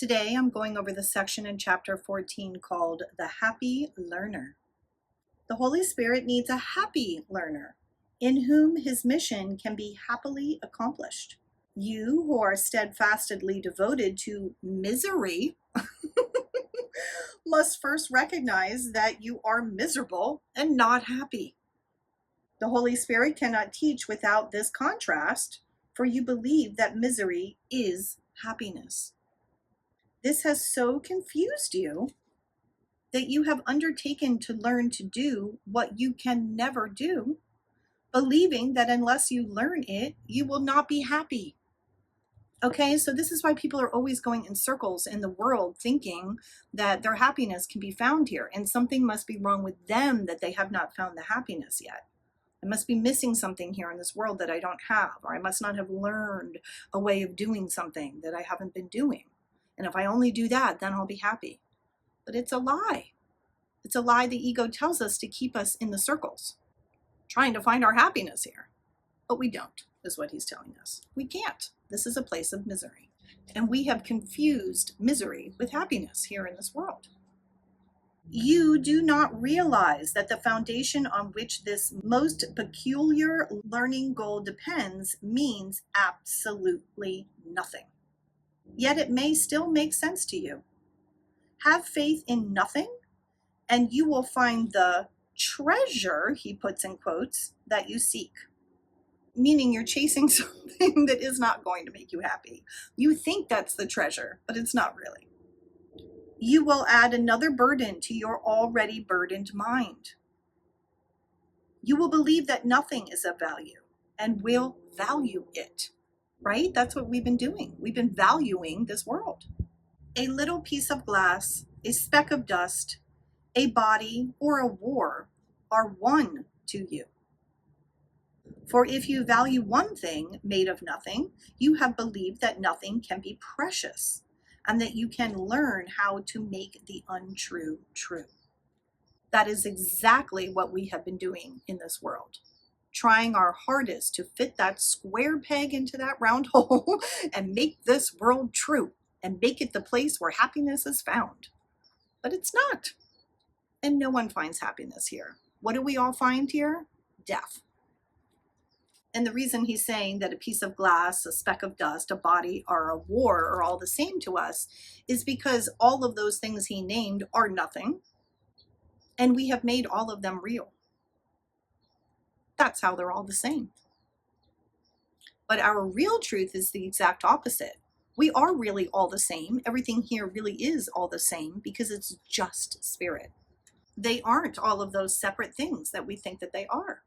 Today, I'm going over the section in chapter 14 called The Happy Learner. The Holy Spirit needs a happy learner in whom his mission can be happily accomplished. You who are steadfastly devoted to misery must first recognize that you are miserable and not happy. The Holy Spirit cannot teach without this contrast, for you believe that misery is happiness. This has so confused you that you have undertaken to learn to do what you can never do, believing that unless you learn it, you will not be happy. Okay, so this is why people are always going in circles in the world thinking that their happiness can be found here, and something must be wrong with them that they have not found the happiness yet. I must be missing something here in this world that I don't have, or I must not have learned a way of doing something that I haven't been doing. And if I only do that, then I'll be happy. But it's a lie. It's a lie the ego tells us to keep us in the circles, trying to find our happiness here. But we don't, is what he's telling us. We can't. This is a place of misery. And we have confused misery with happiness here in this world. You do not realize that the foundation on which this most peculiar learning goal depends means absolutely nothing. Yet it may still make sense to you. Have faith in nothing, and you will find the treasure, he puts in quotes, that you seek. Meaning you're chasing something that is not going to make you happy. You think that's the treasure, but it's not really. You will add another burden to your already burdened mind. You will believe that nothing is of value and will value it. Right? That's what we've been doing. We've been valuing this world. A little piece of glass, a speck of dust, a body, or a war are one to you. For if you value one thing made of nothing, you have believed that nothing can be precious, and that you can learn how to make the untrue true. That is exactly what we have been doing in this world. Trying our hardest to fit that square peg into that round hole and make this world true and make it the place where happiness is found. But it's not. And no one finds happiness here. What do we all find here? Death. And the reason he's saying that a piece of glass, a speck of dust, a body, or a war are all the same to us is because all of those things he named are nothing. And we have made all of them real. That's how they're all the same. But our real truth is the exact opposite. We are really all the same. Everything here really is all the same because it's just spirit. They aren't all of those separate things that we think that they are.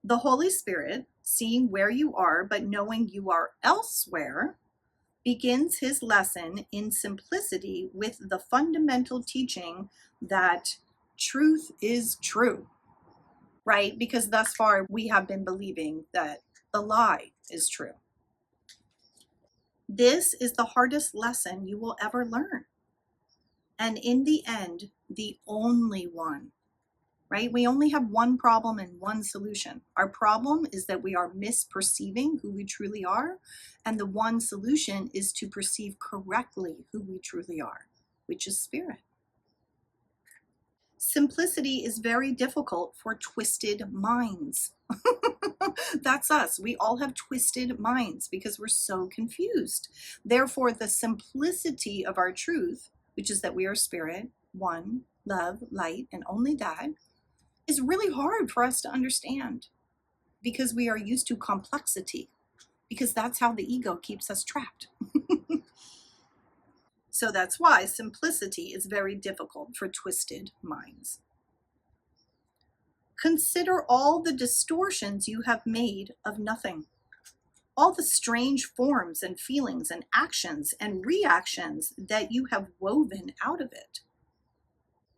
The Holy Spirit, seeing where you are but knowing you are elsewhere, begins his lesson in simplicity with the fundamental teaching that truth is true. Right? Because thus far we have been believing that the lie is true. This is the hardest lesson you will ever learn. And in the end, the only one, right? We only have one problem and one solution. Our problem is that we are misperceiving who we truly are. And the one solution is to perceive correctly who we truly are, which is spirit. Simplicity is very difficult for twisted minds. That's us. We all have twisted minds because we're so confused. Therefore, the simplicity of our truth, which is that we are spirit, one, love, light, and only that, is really hard for us to understand because we are used to complexity, because that's how the ego keeps us trapped. So that's why simplicity is very difficult for twisted minds. Consider all the distortions you have made of nothing, all the strange forms and feelings and actions and reactions that you have woven out of it.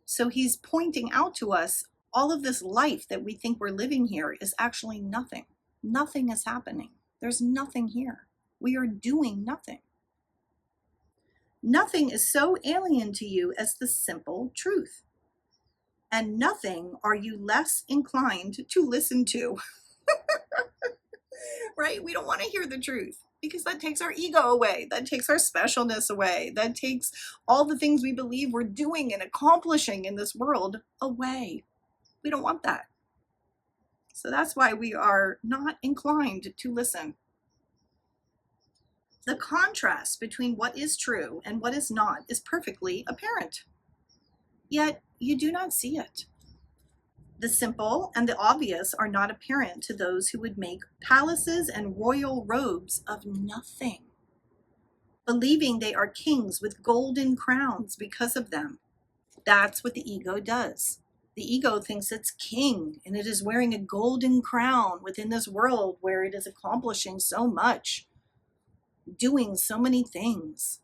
So he's pointing out to us all of this life that we think we're living here is actually nothing. Nothing is happening. There's nothing here. We are doing nothing. Nothing is so alien to you as the simple truth. And nothing are you less inclined to listen to. Right? We don't want to hear the truth. because that takes our ego away. That takes our specialness away. That takes all the things we believe we're doing and accomplishing in this world away. We don't want that. So that's why we are not inclined to listen. The contrast between what is true and what is not is perfectly apparent. Yet you do not see it. The simple and the obvious are not apparent to those who would make palaces and royal robes of nothing, believing they are kings with golden crowns because of them. That's what the ego does. The ego thinks it's king, and it is wearing a golden crown within this world where it is accomplishing so much, doing so many things.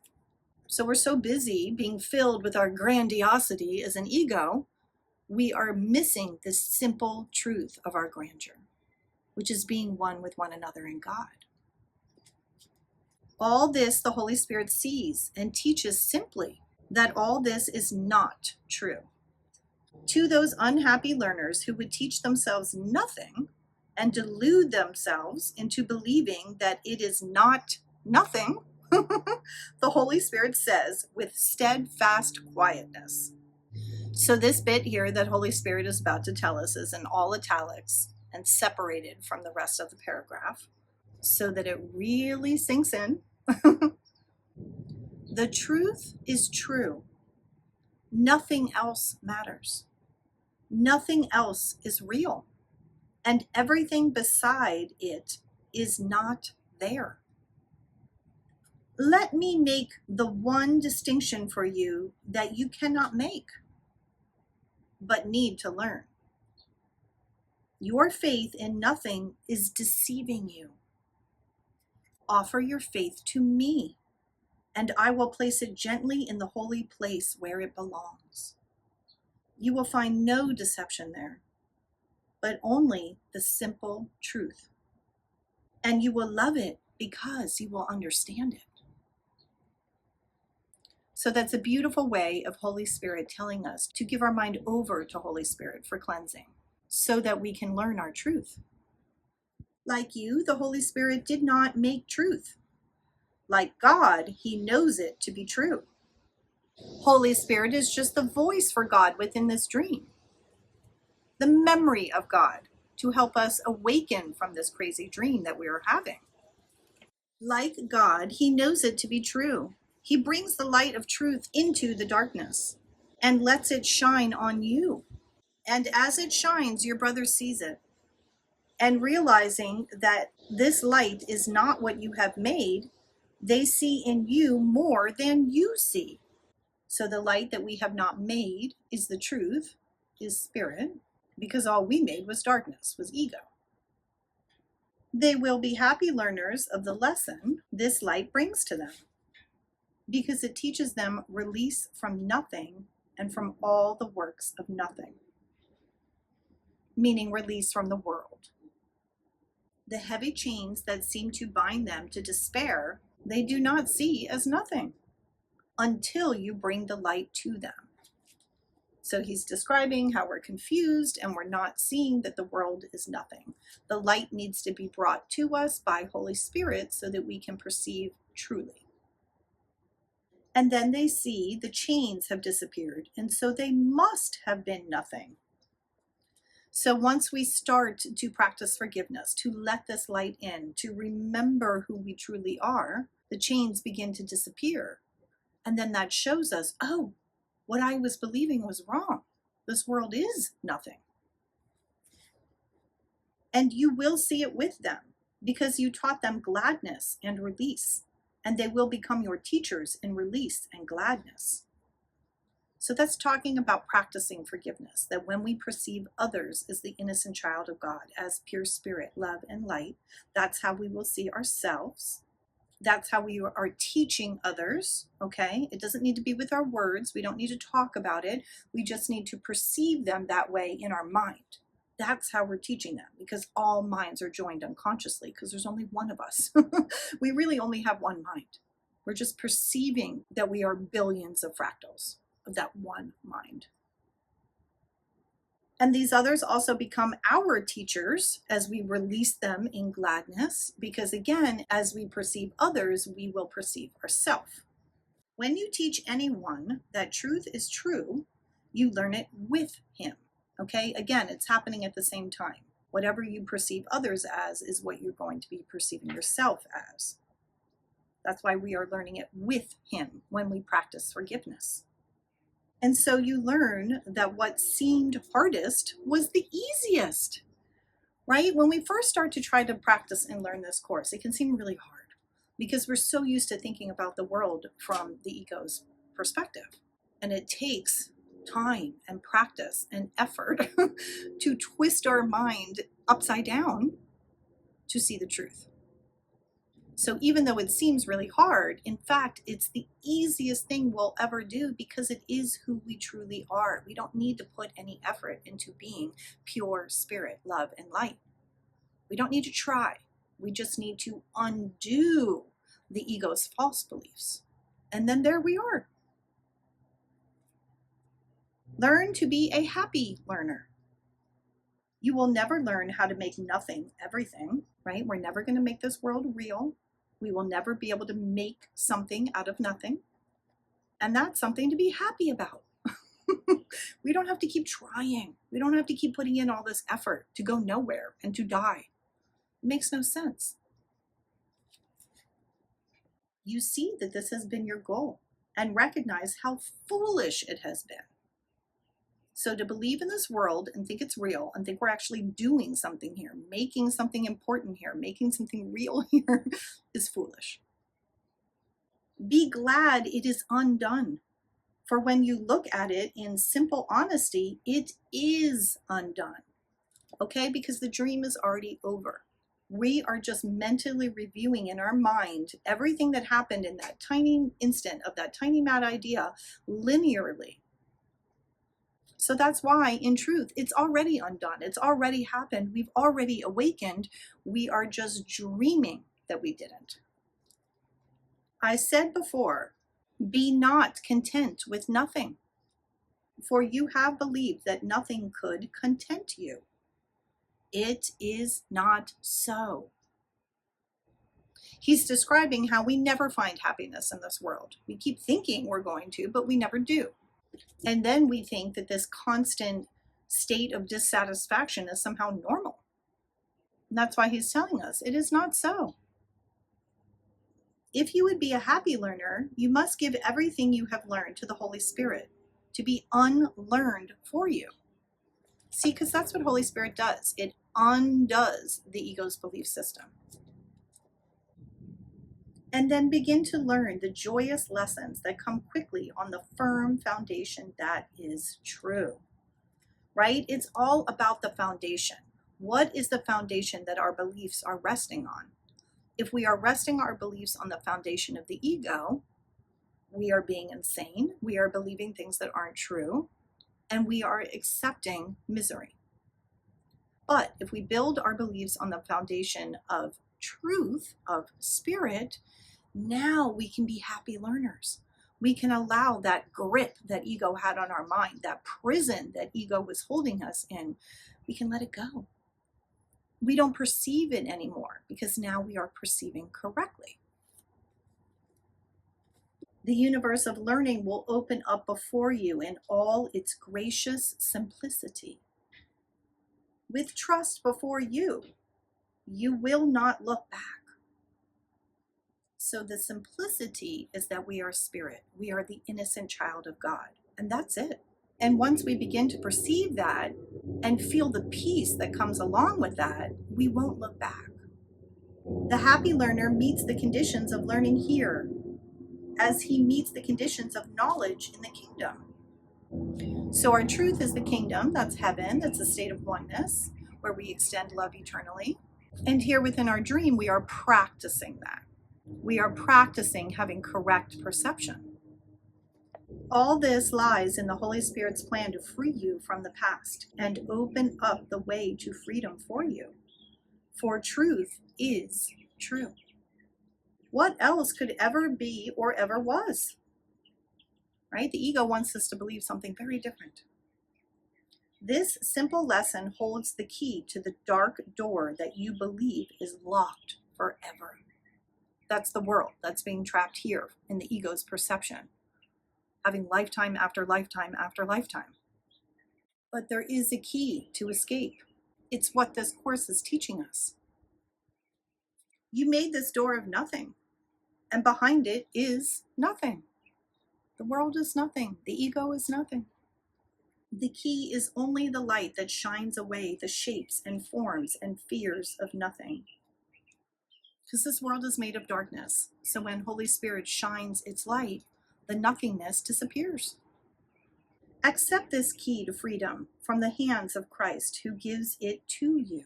So we're so busy being filled with our grandiosity as an ego, we are missing this simple truth of our grandeur, which is being one with one another in God. All this the Holy Spirit sees and teaches simply that all this is not true. To those unhappy learners who would teach themselves nothing and delude themselves into believing that it is not nothing, the Holy Spirit says with steadfast quietness. So this bit here that Holy Spirit is about to tell us is in all italics and separated from the rest of the paragraph so that it really sinks in. The truth is true. Nothing else matters. Nothing else is real. And everything beside it is not there. Let me make the one distinction for you that you cannot make, but need to learn. Your faith in nothing is deceiving you. Offer your faith to me, and I will place it gently in the holy place where it belongs. You will find no deception there, but only the simple truth. And you will love it because you will understand it. So that's a beautiful way of Holy Spirit telling us to give our mind over to Holy Spirit for cleansing so that we can learn our truth. Like you, the Holy Spirit did not make truth. Like God, he knows it to be true. Holy Spirit is just the voice for God within this dream, the memory of God to help us awaken from this crazy dream that we are having. Like God, he knows it to be true. He brings the light of truth into the darkness and lets it shine on you. And as it shines, your brother sees it. And realizing that this light is not what you have made, they see in you more than you see. So the light that we have not made is the truth, is spirit, because all we made was darkness, was ego. They will be happy learners of the lesson this light brings to them, because it teaches them release from nothing and from all the works of nothing, meaning release from the world. The heavy chains that seem to bind them to despair, they do not see as nothing until you bring the light to them. So he's describing how we're confused and we're not seeing that the world is nothing. The light needs to be brought to us by Holy Spirit so that we can perceive truly. And then they see the chains have disappeared, and so they must have been nothing. So once we start to practice forgiveness, to let this light in, to remember who we truly are, the chains begin to disappear. And then that shows us, oh, what I was believing was wrong. This world is nothing. And you will see it with them because you taught them gladness and release, and they will become your teachers in release and gladness. So that's talking about practicing forgiveness, that when we perceive others as the innocent child of God, as pure spirit, love, and light, that's how we will see ourselves. That's how we are teaching others, okay? It doesn't need to be with our words. We don't need to talk about it. We just need to perceive them that way in our mind. That's how we're teaching them, because all minds are joined unconsciously, because there's only one of us. We really only have one mind. We're just perceiving that we are billions of fractals of that one mind. And these others also become our teachers as we release them in gladness, because again, as we perceive others, we will perceive ourselves. When you teach anyone that truth is true, you learn it with him. Okay, again, it's happening at the same time. Whatever you perceive others as is what you're going to be perceiving yourself as. That's why we are learning it with him when we practice forgiveness. And so you learn that what seemed hardest was the easiest, right? When we first start to try to practice and learn this course, it can seem really hard because we're so used to thinking about the world from the ego's perspective. And it takes time and practice and effort to twist our mind upside down to see the truth. So even though it seems really hard, in fact, it's the easiest thing we'll ever do because it is who we truly are. We don't need to put any effort into being pure spirit, love, and light. We don't need to try. We just need to undo the ego's false beliefs. And then there we are. Learn to be a happy learner. You will never learn how to make nothing everything, right? We're never going to make this world real. We will never be able to make something out of nothing. And that's something to be happy about. We don't have to keep trying. We don't have to keep putting in all this effort to go nowhere and to die. It makes no sense. You see that this has been your goal and recognize how foolish it has been. So to believe in this world and think it's real and think we're actually doing something here, making something important here, making something real here is foolish. Be glad it is undone. For when you look at it in simple honesty, it is undone. Okay? Because the dream is already over. We are just mentally reviewing in our mind everything that happened in that tiny instant of that tiny mad idea linearly. So that's why, in truth, it's already undone. It's already happened. We've already awakened. We are just dreaming that we didn't. I said before, be not content with nothing, for you have believed that nothing could content you. It is not so. He's describing how we never find happiness in this world. We keep thinking we're going to, but we never do. And then we think that this constant state of dissatisfaction is somehow normal. And that's why he's telling us it is not so. If you would be a happy learner, you must give everything you have learned to the Holy Spirit to be unlearned for you. See, because that's what Holy Spirit does. It undoes the ego's belief system. And then begin to learn the joyous lessons that come quickly on the firm foundation that is true, right? It's all about the foundation. What is the foundation that our beliefs are resting on? If we are resting our beliefs on the foundation of the ego, we are being insane, we are believing things that aren't true, and we are accepting misery. But if we build our beliefs on the foundation of truth, of spirit, now we can be happy learners. We can allow that grip that ego had on our mind, that prison that ego was holding us in, we can let it go. We don't perceive it anymore because now we are perceiving correctly. The universe of learning will open up before you in all its gracious simplicity. With trust before you, you will not look back. So the simplicity is that we are spirit. We are the innocent child of God. And that's it. And once we begin to perceive that and feel the peace that comes along with that, we won't look back. The happy learner meets the conditions of learning here as he meets the conditions of knowledge in the kingdom. So our truth is the kingdom, that's heaven, that's a state of oneness where we extend love eternally. And here within our dream, we are practicing that. We are practicing having correct perception. All this lies in the Holy Spirit's plan to free you from the past and open up the way to freedom for you. For truth is true. What else could ever be or ever was? Right? The ego wants us to believe something very different. This simple lesson holds the key to the dark door that you believe is locked forever. That's the world that's being trapped here in the ego's perception, having lifetime after lifetime after lifetime. But there is a key to escape. It's what this course is teaching us. You made this door of nothing, and behind it is nothing. The world is nothing. The ego is nothing. The key is only the light that shines away the shapes and forms and fears of nothing. Because this world is made of darkness. So when Holy Spirit shines its light, the nothingness disappears. Accept this key to freedom from the hands of Christ who gives it to you,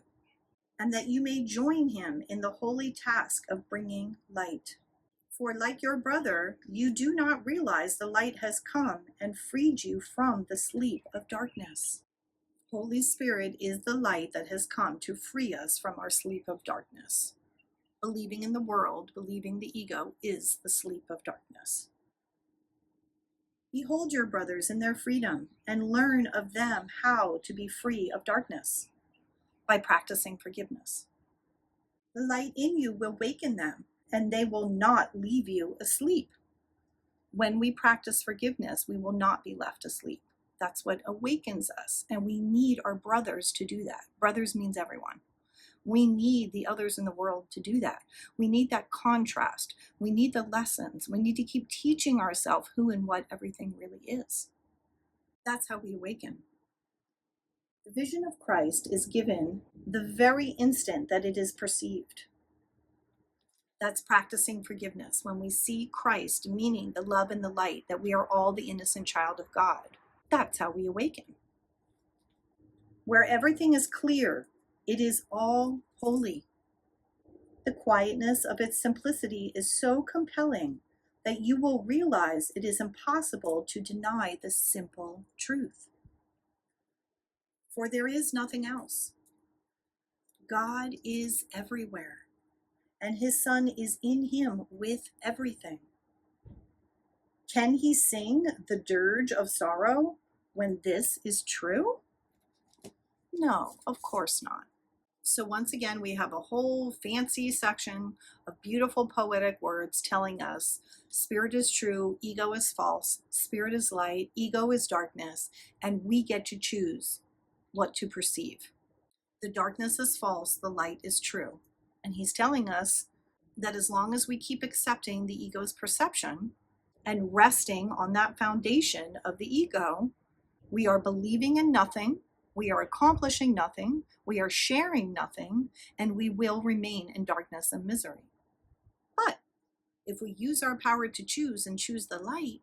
and that you may join him in the holy task of bringing light. For like your brother, you do not realize the light has come and freed you from the sleep of darkness. Holy Spirit is the light that has come to free us from our sleep of darkness. Believing in the world, believing the ego, is the sleep of darkness. Behold your brothers in their freedom and learn of them how to be free of darkness by practicing forgiveness. The light in you will waken them, and they will not leave you asleep. When we practice forgiveness, we will not be left asleep. That's what awakens us, and we need our brothers to do that. Brothers means everyone. We need the others in the world to do that. We need that contrast. We need the lessons. We need to keep teaching ourselves who and what everything really is. That's how we awaken. The vision of Christ is given the very instant that it is perceived. That's practicing forgiveness. When we see Christ, meaning the love and the light, that we are all the innocent child of God. That's how we awaken. Where everything is clear, it is all holy. The quietness of its simplicity is so compelling that you will realize it is impossible to deny the simple truth. For there is nothing else. God is everywhere, and his Son is in him with everything. Can he sing the dirge of sorrow when this is true? No, of course not. So once again, we have a whole fancy section of beautiful poetic words telling us spirit is true, ego is false, spirit is light, ego is darkness, and we get to choose what to perceive. The darkness is false, the light is true. And he's telling us that as long as we keep accepting the ego's perception and resting on that foundation of the ego, we are believing in nothing, we are accomplishing nothing, we are sharing nothing, and we will remain in darkness and misery. But if we use our power to choose and choose the light,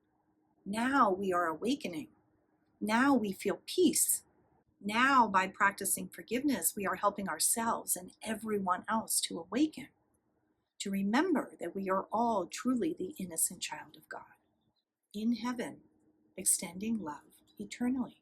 now we are awakening. Now we feel peace. Now, by practicing forgiveness, we are helping ourselves and everyone else to awaken, to remember that we are all truly the innocent child of God, in heaven, extending love eternally.